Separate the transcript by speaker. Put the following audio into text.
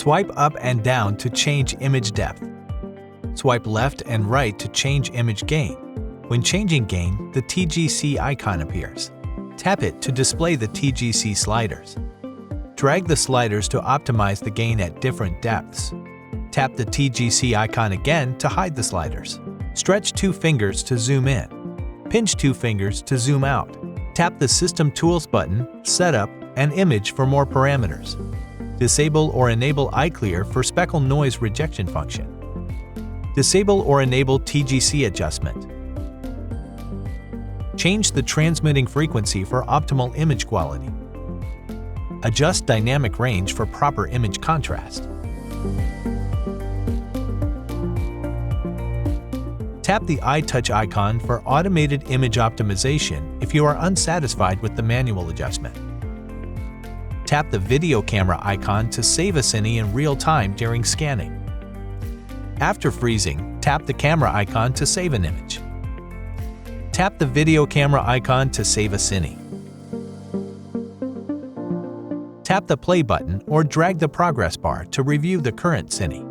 Speaker 1: Swipe up and down to change image depth. Swipe left and right to change image gain. When changing gain, the TGC icon appears. Tap it to display the TGC sliders. Drag the sliders to optimize the gain at different depths. Tap the TGC icon again to hide the sliders. Stretch 2 fingers to zoom in. Pinch 2 fingers to zoom out. Tap the System Tools button, Setup, and Image for more parameters. Disable or enable eye clear for speckle noise rejection function. Disable or enable TGC adjustment. Change the transmitting frequency for optimal image quality. Adjust dynamic range for proper image contrast. Tap the iTouch icon for automated image optimization if you are unsatisfied with the manual adjustment. Tap the video camera icon to save a cine in real time during scanning. After freezing, tap the camera icon to save an image. Tap the video camera icon to save a cine. Tap the play button or drag the progress bar to review the current cine.